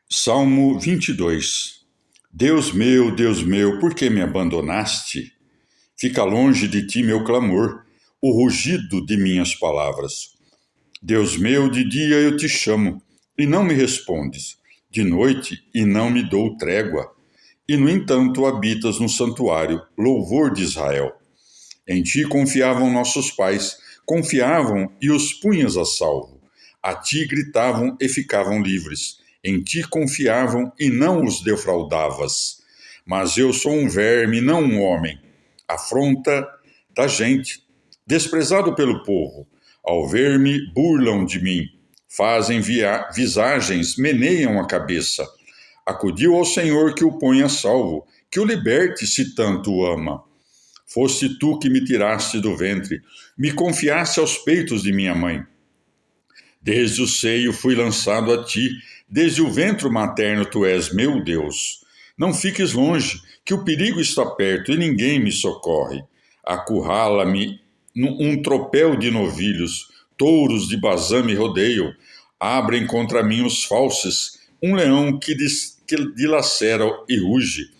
Salmo 22. Deus meu, por que me abandonaste? Fica longe de ti meu clamor, o rugido de minhas palavras. Deus meu, de dia eu te chamo, e não me respondes, de noite, e não me dou trégua. E, no entanto, habitas no santuário, louvor de Israel. Em ti confiavam nossos pais, confiavam e os punhas a salvo. A ti gritavam e ficavam livres. Em ti confiavam e não os defraudavas. Mas eu sou um verme, não um homem. Afronta da gente, desprezado pelo povo. Ao ver-me, burlam de mim. Fazem visagens, meneiam a cabeça. Acudiu ao Senhor que o põe a salvo, que o liberte se tanto o ama. Foste tu que me tiraste do ventre, me confiaste aos peitos de minha mãe. Desde o seio fui lançado a ti, desde o ventre materno tu és meu Deus. Não fiques longe, que o perigo está perto e ninguém me socorre. Acurrala-me um tropel de novilhos, touros de Bazã me rodeiam, abrem contra mim os falsos, um leão que dilacera e ruge.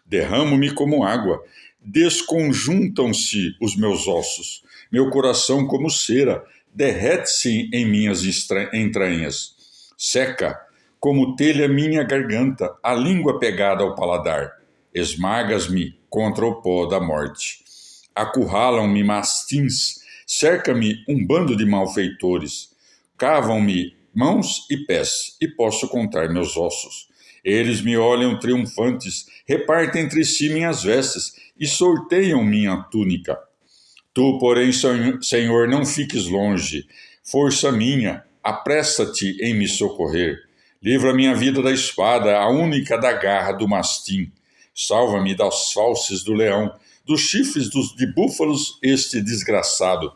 Derramo-me como água, desconjuntam-se os meus ossos, meu coração como cera, derrete-se em minhas entranhas. Seca, como telha minha garganta, a língua pegada ao paladar. Esmagas-me contra o pó da morte. Acurralam-me mastins, cerca-me um bando de malfeitores. Cavam-me mãos e pés, e posso contar meus ossos. Eles me olham triunfantes, repartem entre si minhas vestes e sorteiam minha túnica. Tu, porém, Senhor, não fiques longe. Força minha, apressa-te em me socorrer. Livra minha vida da espada, a única da garra do mastim. Salva-me das fauces do leão, dos chifres de búfalos, este desgraçado.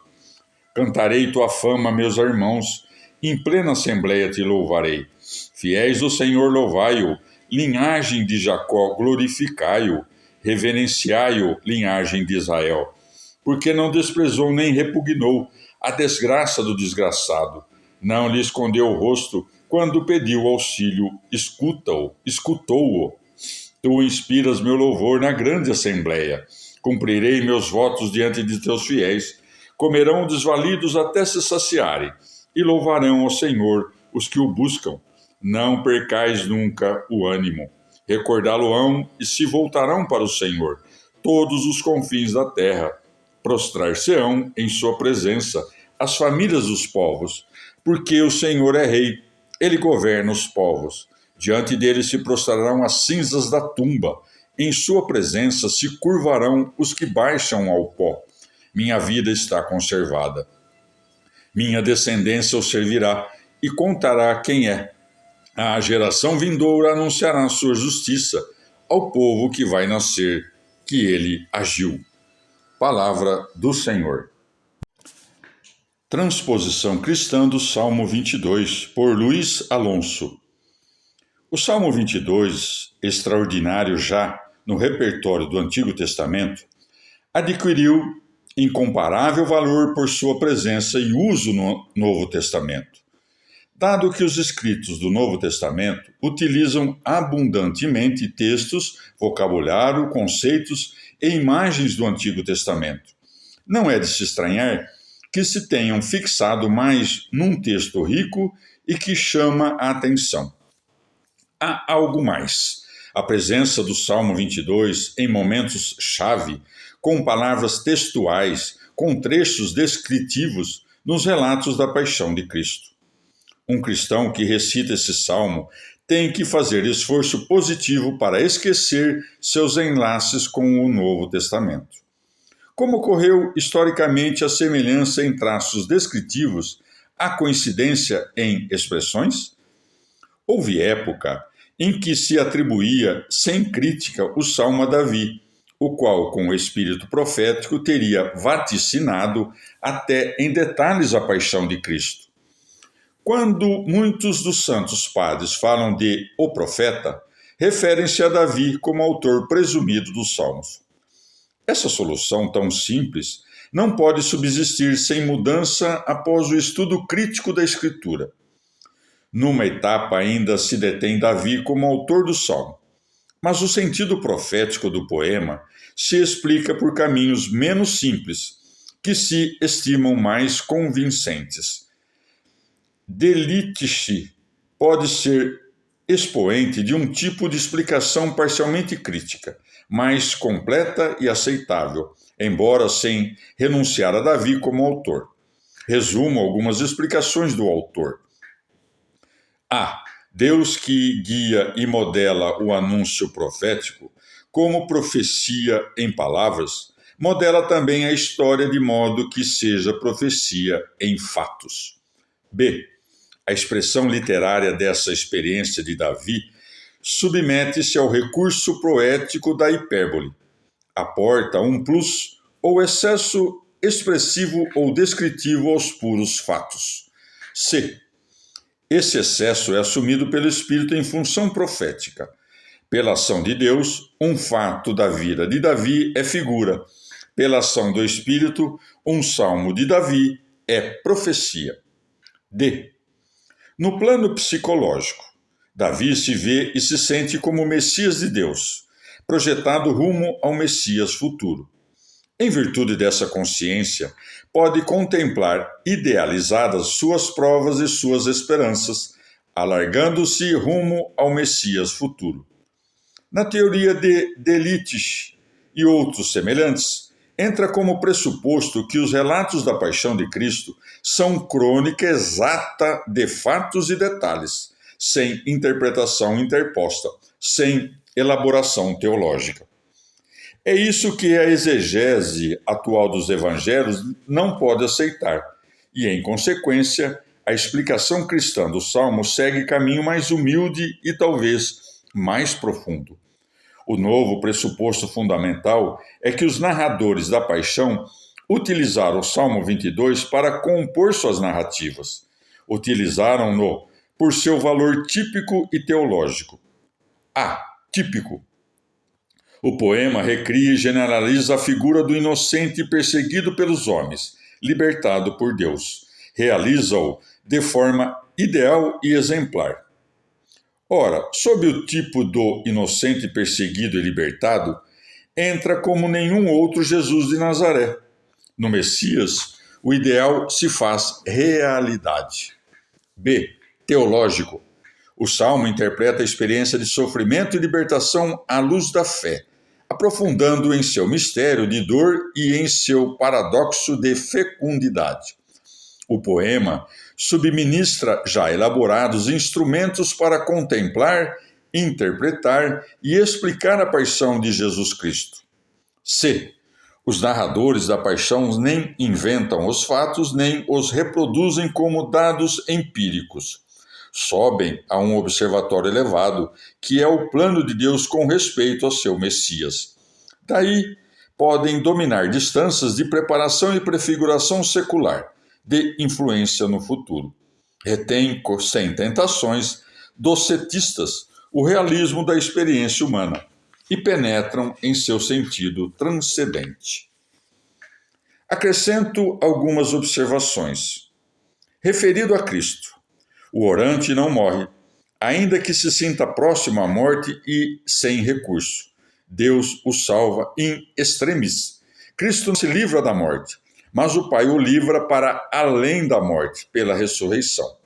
Cantarei tua fama, meus irmãos, em plena assembleia te louvarei. Fiéis do Senhor, louvai-o, linhagem de Jacó, glorificai-o, reverenciai-o, linhagem de Israel. Porque não desprezou nem repugnou a desgraça do desgraçado, não lhe escondeu o rosto quando pediu auxílio, escutou-o. Tu inspiras meu louvor na grande assembleia, cumprirei meus votos diante de teus fiéis, comerão desvalidos até se saciarem, e louvarão ao Senhor os que o buscam. Não percais nunca o ânimo. Recordá-lo-ão e se voltarão para o Senhor. Todos os confins da terra prostrar-se-ão em sua presença as famílias dos povos, porque o Senhor é rei, ele governa os povos. Diante dele se prostrarão as cinzas da tumba, em sua presença se curvarão os que baixam ao pó. Minha vida está conservada. Minha descendência o servirá e contará quem é. A geração vindoura anunciará sua justiça ao povo que vai nascer, que ele agiu. Palavra do Senhor. Transposição cristã do Salmo 22, por Luiz Alonso. O Salmo 22, extraordinário já no repertório do Antigo Testamento, adquiriu incomparável valor por sua presença e uso no Novo Testamento. Dado que os escritos do Novo Testamento utilizam abundantemente textos, vocabulário, conceitos e imagens do Antigo Testamento, não é de se estranhar que se tenham fixado mais num texto rico e que chama a atenção. Há algo mais. A presença do Salmo 22 em momentos-chave, com palavras textuais, com trechos descritivos nos relatos da paixão de Cristo. Um cristão que recita esse salmo tem que fazer esforço positivo para esquecer seus enlaces com o Novo Testamento. Como ocorreu historicamente a semelhança em traços descritivos, a coincidência em expressões? Houve época em que se atribuía sem crítica o salmo a Davi, o qual, com o espírito profético, teria vaticinado até em detalhes a paixão de Cristo. Quando muitos dos santos padres falam de o profeta, referem-se a Davi como autor presumido dos salmos. Essa solução tão simples não pode subsistir sem mudança após o estudo crítico da Escritura. Numa etapa ainda se detém Davi como autor do salmo, mas o sentido profético do poema se explica por caminhos menos simples, que se estimam mais convincentes. Delitzsch pode ser expoente de um tipo de explicação parcialmente crítica, mais completa e aceitável, embora sem renunciar a Davi como autor. Resumo algumas explicações do autor. A. Deus que guia e modela o anúncio profético, como profecia em palavras, modela também a história de modo que seja profecia em fatos. B. A expressão literária dessa experiência de Davi submete-se ao recurso poético da hipérbole. Aporta um plus ou excesso expressivo ou descritivo aos puros fatos. C. Esse excesso é assumido pelo Espírito em função profética. Pela ação de Deus, um fato da vida de Davi é figura. Pela ação do Espírito, um salmo de Davi é profecia. D. No plano psicológico, Davi se vê e se sente como o Messias de Deus, projetado rumo ao Messias futuro. Em virtude dessa consciência, pode contemplar idealizadas suas provas e suas esperanças, alargando-se rumo ao Messias futuro. Na teoria de Delitzsch e outros semelhantes, entra como pressuposto que os relatos da paixão de Cristo são crônica exata de fatos e detalhes, sem interpretação interposta, sem elaboração teológica. É isso que a exegese atual dos evangelhos não pode aceitar, e, em consequência, a explicação cristã do Salmo segue caminho mais humilde e talvez mais profundo. O novo pressuposto fundamental é que os narradores da paixão utilizaram o Salmo 22 para compor suas narrativas. Utilizaram-no por seu valor típico e teológico. A. Típico. O poema recria e generaliza a figura do inocente perseguido pelos homens, libertado por Deus. Realiza-o de forma ideal e exemplar. Ora, sob o tipo do inocente perseguido e libertado, entra como nenhum outro Jesus de Nazaré. No Messias, o ideal se faz realidade. B. Teológico. O Salmo interpreta a experiência de sofrimento e libertação à luz da fé, aprofundando em seu mistério de dor e em seu paradoxo de fecundidade. O poema subministra já elaborados instrumentos para contemplar, interpretar e explicar a paixão de Jesus Cristo. C. Os narradores da paixão nem inventam os fatos, nem os reproduzem como dados empíricos. Sobem a um observatório elevado, que é o plano de Deus com respeito ao seu Messias. Daí, podem dominar distâncias de preparação e prefiguração secular, de influência no futuro. Retém, sem tentações, dos cetistas, o realismo da experiência humana e penetram em seu sentido transcendente. Acrescento algumas observações. Referido a Cristo, o orante não morre, ainda que se sinta próximo à morte e sem recurso. Deus o salva in extremis. Cristo não se livra da morte, mas o Pai o livra para além da morte, pela ressurreição.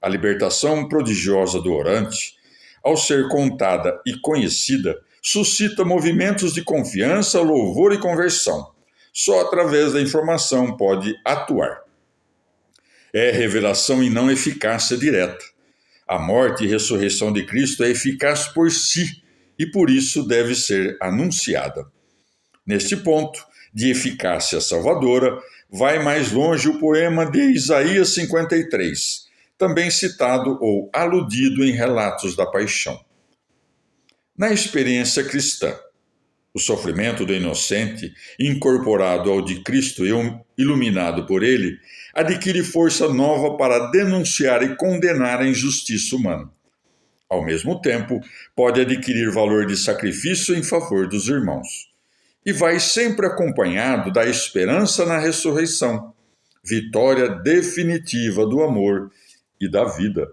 A libertação prodigiosa do orante, ao ser contada e conhecida, suscita movimentos de confiança, louvor e conversão. Só através da informação pode atuar. É revelação e não eficácia direta. A morte e ressurreição de Cristo é eficaz por si e por isso deve ser anunciada. Neste ponto de eficácia salvadora, vai mais longe o poema de Isaías 53, também citado ou aludido em relatos da paixão. Na experiência cristã, o sofrimento do inocente, incorporado ao de Cristo e iluminado por ele, adquire força nova para denunciar e condenar a injustiça humana. Ao mesmo tempo, pode adquirir valor de sacrifício em favor dos irmãos. E vai sempre acompanhado da esperança na ressurreição, vitória definitiva do amor e da vida.